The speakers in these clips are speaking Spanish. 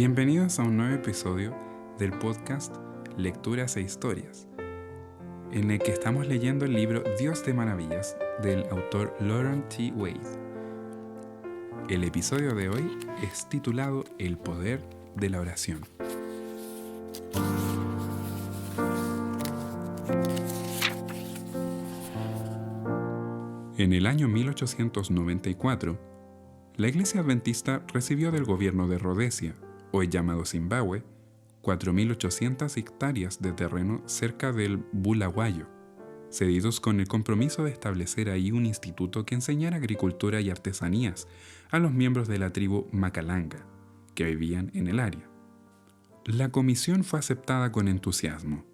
Bienvenidos a un nuevo episodio del podcast Lecturas e Historias, en el que estamos leyendo el libro Dios de Maravillas del autor Loren T. Wade. El episodio de hoy es titulado El poder de la oración. En el año 1894, la Iglesia Adventista recibió del gobierno de Rodesia, hoy llamado Zimbabue, 4.800 hectáreas de terreno cerca del Bulawayo, cedidos con el compromiso de establecer ahí un instituto que enseñara agricultura y artesanías a los miembros de la tribu Macalanga, que vivían en el área. La comisión fue aceptada con entusiasmo,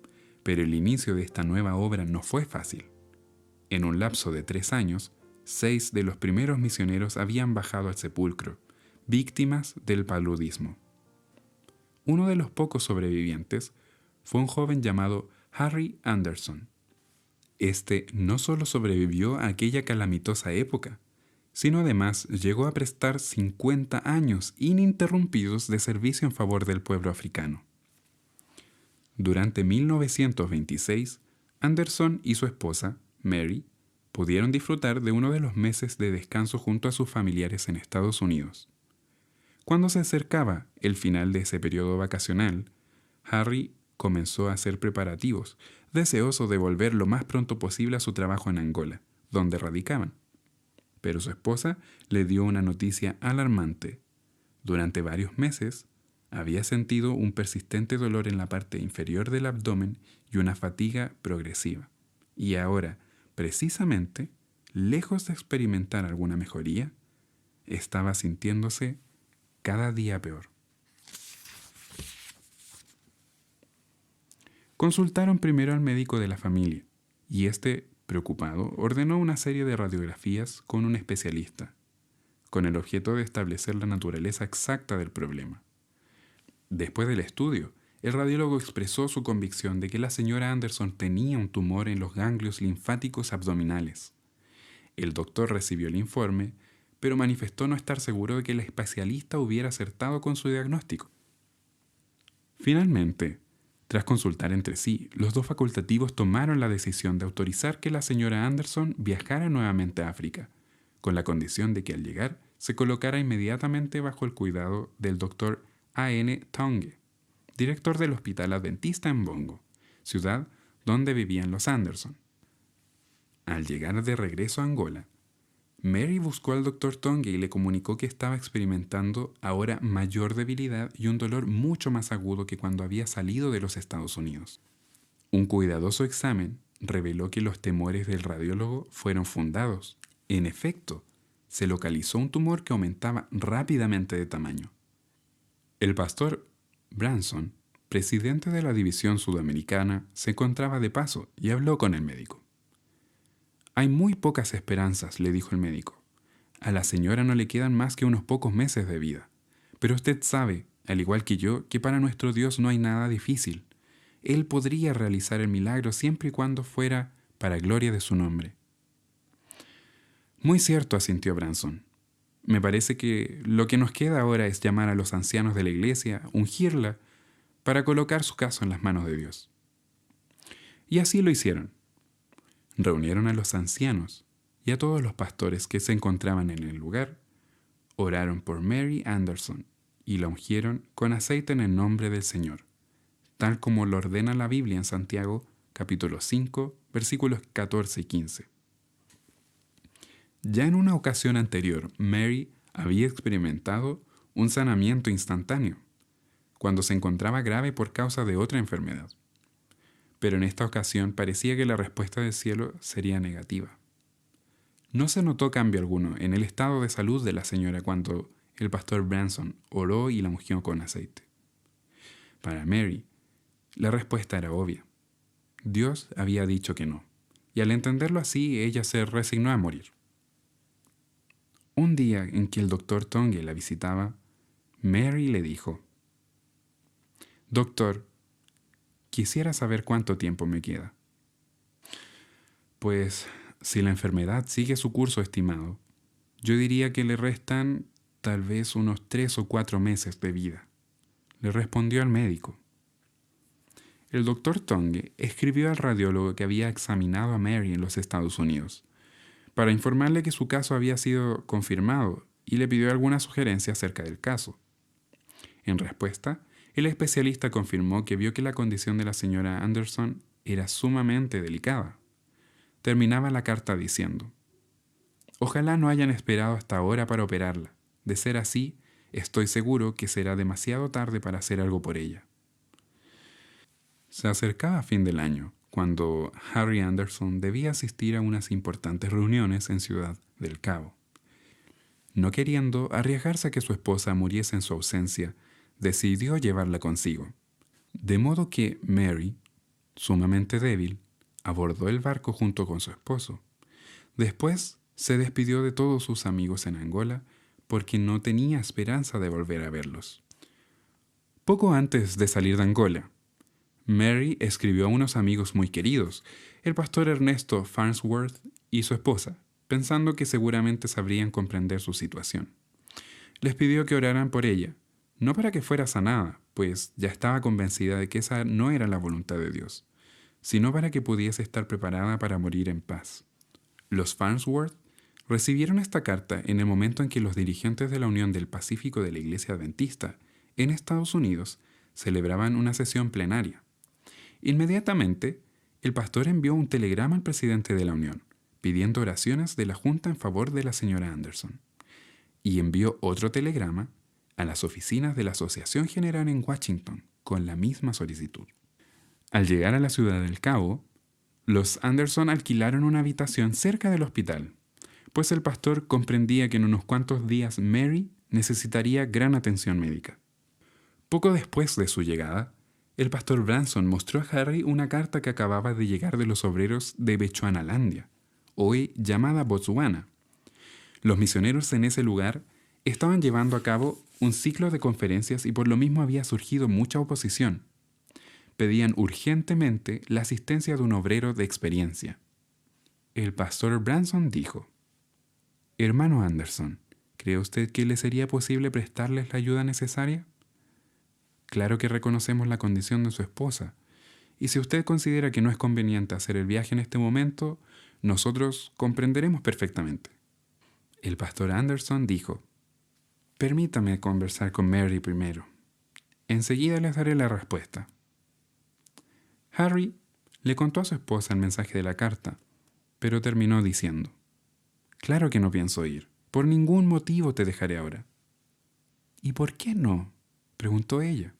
pero el inicio de esta nueva obra no fue fácil. En un lapso de 3 años, 6 de los primeros misioneros habían bajado al sepulcro, víctimas del paludismo. Uno de los pocos sobrevivientes fue un joven llamado Harry Anderson. Este no solo sobrevivió a aquella calamitosa época, sino además llegó a prestar 50 años ininterrumpidos de servicio en favor del pueblo africano. Durante 1926, Anderson y su esposa, Mary, pudieron disfrutar de uno de los meses de descanso junto a sus familiares en Estados Unidos. Cuando se acercaba el final de ese periodo vacacional, Harry comenzó a hacer preparativos, deseoso de volver lo más pronto posible a su trabajo en Angola, donde radicaban. Pero su esposa le dio una noticia alarmante. Durante varios meses, había sentido un persistente dolor en la parte inferior del abdomen y una fatiga progresiva. Y ahora, precisamente, lejos de experimentar alguna mejoría, estaba sintiéndose cada día peor. Consultaron primero al médico de la familia, y este, preocupado, ordenó una serie de radiografías con un especialista, con el objeto de establecer la naturaleza exacta del problema. Después del estudio, el radiólogo expresó su convicción de que la señora Anderson tenía un tumor en los ganglios linfáticos abdominales. El doctor recibió el informe, pero manifestó no estar seguro de que el especialista hubiera acertado con su diagnóstico. Finalmente, tras consultar entre sí, los dos facultativos tomaron la decisión de autorizar que la señora Anderson viajara nuevamente a África, con la condición de que al llegar se colocara inmediatamente bajo el cuidado del doctor A.N. Tonge, director del Hospital Adventista en Bongo, ciudad donde vivían los Anderson. Al llegar de regreso a Angola, Mary buscó al doctor Tonge y le comunicó que estaba experimentando ahora mayor debilidad y un dolor mucho más agudo que cuando había salido de los Estados Unidos. Un cuidadoso examen reveló que los temores del radiólogo fueron fundados. En efecto, se localizó un tumor que aumentaba rápidamente de tamaño. El pastor Branson, presidente de la división sudamericana, se encontraba de paso y habló con el médico. «Hay muy pocas esperanzas», le dijo el médico. «A la señora no le quedan más que unos pocos meses de vida. Pero usted sabe, al igual que yo, que para nuestro Dios no hay nada difícil. Él podría realizar el milagro siempre y cuando fuera para gloria de su nombre». «Muy cierto», asintió Branson. «Me parece que lo que nos queda ahora es llamar a los ancianos de la iglesia, ungirla, para colocar su caso en las manos de Dios». Y así lo hicieron. Reunieron a los ancianos y a todos los pastores que se encontraban en el lugar, oraron por Mary Anderson y la ungieron con aceite en el nombre del Señor, tal como lo ordena la Biblia en Santiago, capítulo 5, versículos 14 y 15. Ya en una ocasión anterior, Mary había experimentado un sanamiento instantáneo, cuando se encontraba grave por causa de otra enfermedad. Pero en esta ocasión parecía que la respuesta del cielo sería negativa. No se notó cambio alguno en el estado de salud de la señora cuando el pastor Branson oró y la ungió con aceite. Para Mary, la respuesta era obvia. Dios había dicho que no, y al entenderlo así, ella se resignó a morir. Un día en que el doctor Tonge la visitaba, Mary le dijo: «Doctor, quisiera saber cuánto tiempo me queda». «Pues, si la enfermedad sigue su curso estimado, yo diría que le restan tal vez unos 3 o 4 meses de vida». le respondió el médico. El doctor Tonge escribió al radiólogo que había examinado a Mary en los Estados Unidos para informarle que su caso había sido confirmado y le pidió alguna sugerencia acerca del caso. En respuesta, el especialista confirmó que vio que la condición de la señora Anderson era sumamente delicada. Terminaba la carta diciendo: «Ojalá no hayan esperado hasta ahora para operarla. De ser así, estoy seguro que será demasiado tarde para hacer algo por ella». Se acercaba fin del año, cuando Harry Anderson debía asistir a unas importantes reuniones en Ciudad del Cabo. No queriendo arriesgarse a que su esposa muriese en su ausencia, decidió llevarla consigo. De modo que Mary, sumamente débil, abordó el barco junto con su esposo. Después se despidió de todos sus amigos en Angola porque no tenía esperanza de volver a verlos. Poco antes de salir de Angola, Mary escribió a unos amigos muy queridos, el pastor Ernesto Farnsworth y su esposa, pensando que seguramente sabrían comprender su situación. Les pidió que oraran por ella, no para que fuera sanada, pues ya estaba convencida de que esa no era la voluntad de Dios, sino para que pudiese estar preparada para morir en paz. Los Farnsworth recibieron esta carta en el momento en que los dirigentes de la Unión del Pacífico de la Iglesia Adventista en Estados Unidos celebraban una sesión plenaria. Inmediatamente, el pastor envió un telegrama al presidente de la Unión, pidiendo oraciones de la Junta en favor de la señora Anderson, y envió otro telegrama a las oficinas de la Asociación General en Washington con la misma solicitud. Al llegar a la Ciudad del Cabo, los Anderson alquilaron una habitación cerca del hospital, pues el pastor comprendía que en unos cuantos días Mary necesitaría gran atención médica. Poco después de su llegada, el pastor Branson mostró a Harry una carta que acababa de llegar de los obreros de Bechuanalandia, hoy llamada Botswana. Los misioneros en ese lugar estaban llevando a cabo un ciclo de conferencias y por lo mismo había surgido mucha oposición. Pedían urgentemente la asistencia de un obrero de experiencia. El pastor Branson dijo: «Hermano Anderson, ¿cree usted que le sería posible prestarles la ayuda necesaria? Claro que reconocemos la condición de su esposa, y si usted considera que no es conveniente hacer el viaje en este momento, nosotros comprenderemos perfectamente». El pastor Anderson dijo: «Permítame conversar con Mary primero. Enseguida les daré la respuesta». Harry le contó a su esposa el mensaje de la carta, pero terminó diciendo: «Claro que no pienso ir. Por ningún motivo te dejaré ahora». «¿Y por qué no?», preguntó ella.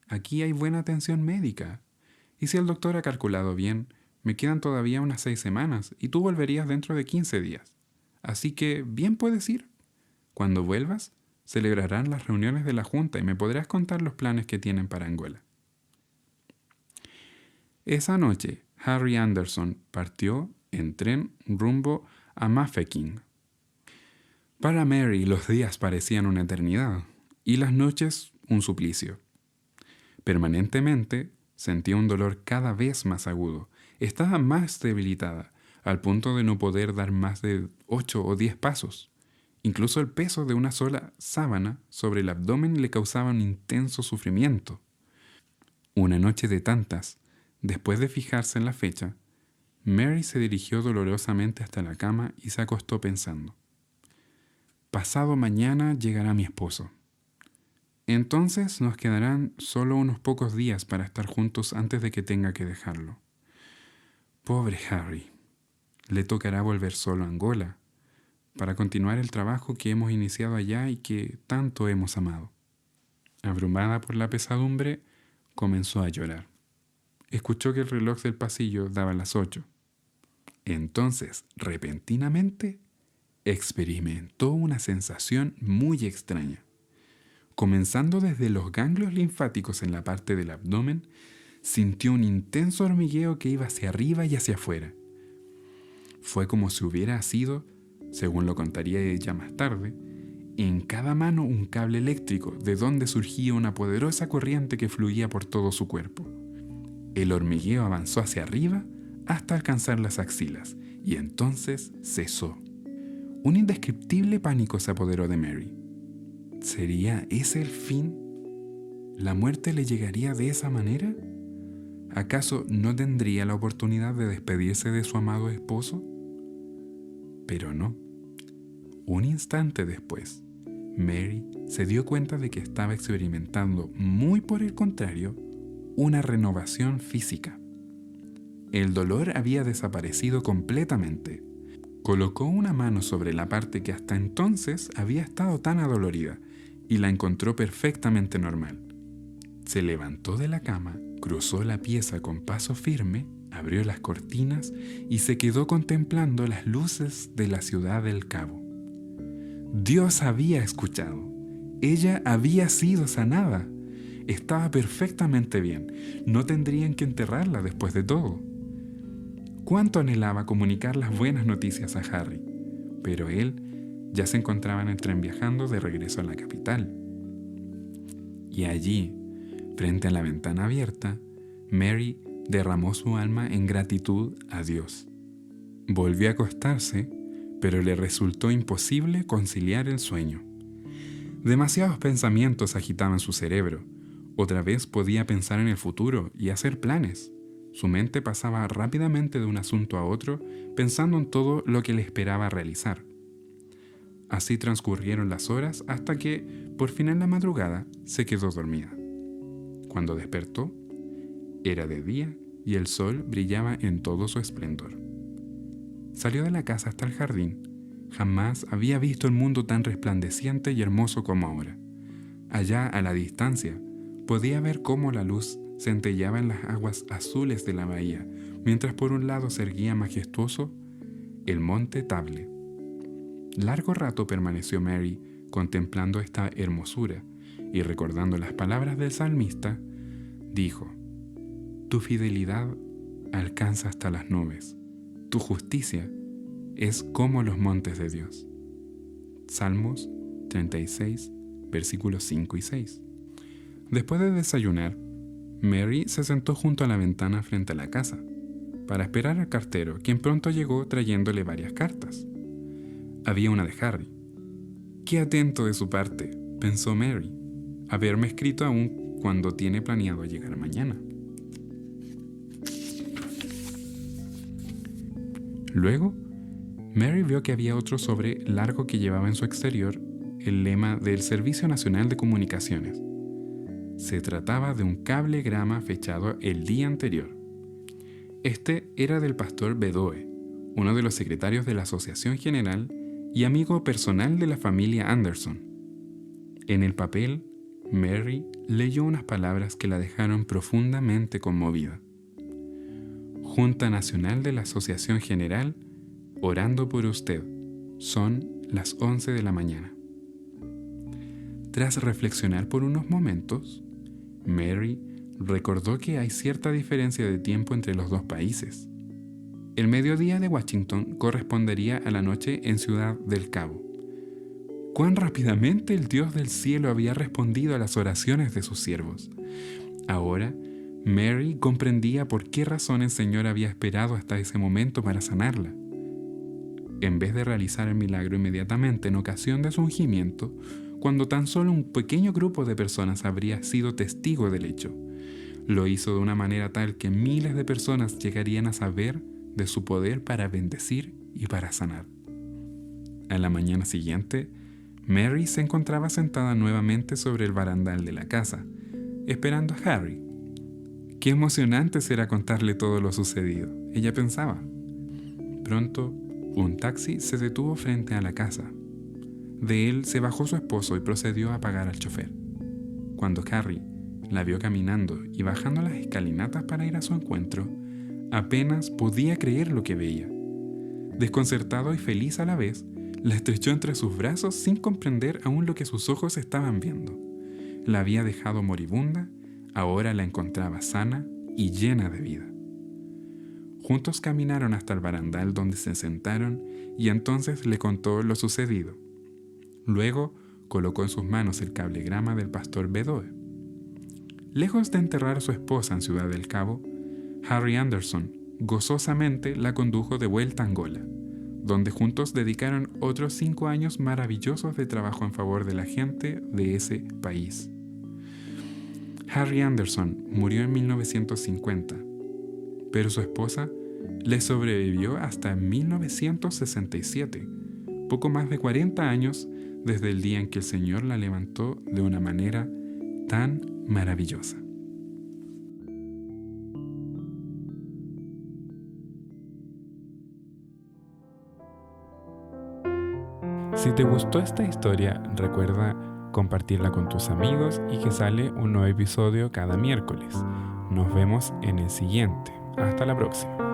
«Aquí hay buena atención médica, y si el doctor ha calculado bien, me quedan todavía unas 6 semanas y tú volverías dentro de 15 días. Así que bien puedes ir. Cuando vuelvas, celebrarán las reuniones de la Junta y me podrás contar los planes que tienen para Angola». Esa noche, Harry Anderson partió en tren rumbo a Mafeking. Para Mary los días parecían una eternidad y las noches un suplicio. Permanentemente sentía un dolor cada vez más agudo. Estaba más debilitada, al punto de no poder dar más de 8 o 10 pasos. Incluso el peso de una sola sábana sobre el abdomen le causaba un intenso sufrimiento. Una noche de tantas, después de fijarse en la fecha, Mary se dirigió dolorosamente hasta la cama y se acostó pensando: «Pasado mañana llegará mi esposo. Entonces nos quedarán solo unos pocos días para estar juntos antes de que tenga que dejarlo. Pobre Harry, le tocará volver solo a Angola para continuar el trabajo que hemos iniciado allá y que tanto hemos amado». Abrumada por la pesadumbre, comenzó a llorar. Escuchó que el reloj del pasillo daba las 8. Entonces, repentinamente, experimentó una sensación muy extraña. Comenzando desde los ganglios linfáticos en la parte del abdomen, sintió un intenso hormigueo que iba hacia arriba y hacia afuera. Fue como si hubiera sido, según lo contaría ella más tarde, en cada mano un cable eléctrico de donde surgía una poderosa corriente que fluía por todo su cuerpo. El hormigueo avanzó hacia arriba hasta alcanzar las axilas y entonces cesó. Un indescriptible pánico se apoderó de Mary. ¿Sería ese el fin? ¿La muerte le llegaría de esa manera? ¿Acaso no tendría la oportunidad de despedirse de su amado esposo? Pero no. Un instante después, Mary se dio cuenta de que estaba experimentando, muy por el contrario, una renovación física. El dolor había desaparecido completamente. Colocó una mano sobre la parte que hasta entonces había estado tan adolorida y la encontró perfectamente normal. Se levantó de la cama, cruzó la pieza con paso firme, abrió las cortinas y se quedó contemplando las luces de la ciudad del Cabo. Dios había escuchado. Ella había sido sanada. Estaba perfectamente bien. No tendrían que enterrarla después de todo. Cuánto anhelaba comunicar las buenas noticias a Harry, pero él ya se encontraba en el tren viajando de regreso a la capital. Y allí, frente a la ventana abierta, Mary derramó su alma en gratitud a Dios. Volvió a acostarse, pero le resultó imposible conciliar el sueño. Demasiados pensamientos agitaban su cerebro. Otra vez podía pensar en el futuro y hacer planes. Su mente pasaba rápidamente de un asunto a otro, pensando en todo lo que le esperaba realizar. Así transcurrieron las horas hasta que, por fin en la madrugada, se quedó dormida. Cuando despertó, era de día y el sol brillaba en todo su esplendor. Salió de la casa hasta el jardín. Jamás había visto el mundo tan resplandeciente y hermoso como ahora. Allá, a la distancia, podía ver cómo la luz centelleaba en las aguas azules de la bahía, mientras por un lado se erguía majestuoso el monte Table. Largo rato permaneció Mary contemplando esta hermosura y recordando las palabras del salmista, dijo: Tu fidelidad alcanza hasta las nubes, tu justicia es como los montes de Dios. Salmos 36, versículos 5 y 6. Después de desayunar, Mary se sentó junto a la ventana frente a la casa, para esperar al cartero, quien pronto llegó trayéndole varias cartas. Había una de Harry. Qué atento de su parte, pensó Mary, haberme escrito aún cuando tiene planeado llegar mañana. Luego, Mary vio que había otro sobre largo que llevaba en su exterior el lema del Servicio Nacional de Comunicaciones. Se trataba de un cablegrama fechado el día anterior. Este era del pastor Bedoe, uno de los secretarios de la Asociación General y amigo personal de la familia Anderson. En el papel, Mary leyó unas palabras que la dejaron profundamente conmovida. Junta Nacional de la Asociación General, orando por usted. Son las 11 de la mañana. Tras reflexionar por unos momentos, Mary recordó que hay cierta diferencia de tiempo entre los dos países. El mediodía de Washington correspondería a la noche en Ciudad del Cabo. Cuán rápidamente el Dios del cielo había respondido a las oraciones de sus siervos. Ahora, Mary comprendía por qué razón el Señor había esperado hasta ese momento para sanarla. En vez de realizar el milagro inmediatamente en ocasión de su ungimiento, cuando tan solo un pequeño grupo de personas habría sido testigo del hecho, lo hizo de una manera tal que miles de personas llegarían a saber de su poder para bendecir y para sanar. A la mañana siguiente, Mary se encontraba sentada nuevamente sobre el barandal de la casa, esperando a Harry. Qué emocionante será contarle todo lo sucedido, ella pensaba. Pronto, un taxi se detuvo frente a la casa. De él se bajó su esposo y procedió a pagar al chofer. Cuando Harry la vio caminando y bajando las escalinatas para ir a su encuentro, apenas podía creer lo que veía. Desconcertado y feliz a la vez, la estrechó entre sus brazos sin comprender aún lo que sus ojos estaban viendo. La había dejado moribunda, ahora la encontraba sana y llena de vida. Juntos caminaron hasta el barandal donde se sentaron y entonces le contó lo sucedido. Luego colocó en sus manos el cablegrama del pastor Bedoe. Lejos de enterrar a su esposa en Ciudad del Cabo, Harry Anderson gozosamente la condujo de vuelta a Angola, donde juntos dedicaron otros 5 años maravillosos de trabajo en favor de la gente de ese país. Harry Anderson murió en 1950, pero su esposa le sobrevivió hasta 1967, poco más de 40 años desde el día en que el Señor la levantó de una manera tan maravillosa. Si te gustó esta historia, recuerda compartirla con tus amigos y que sale un nuevo episodio cada miércoles. Nos vemos en el siguiente. Hasta la próxima.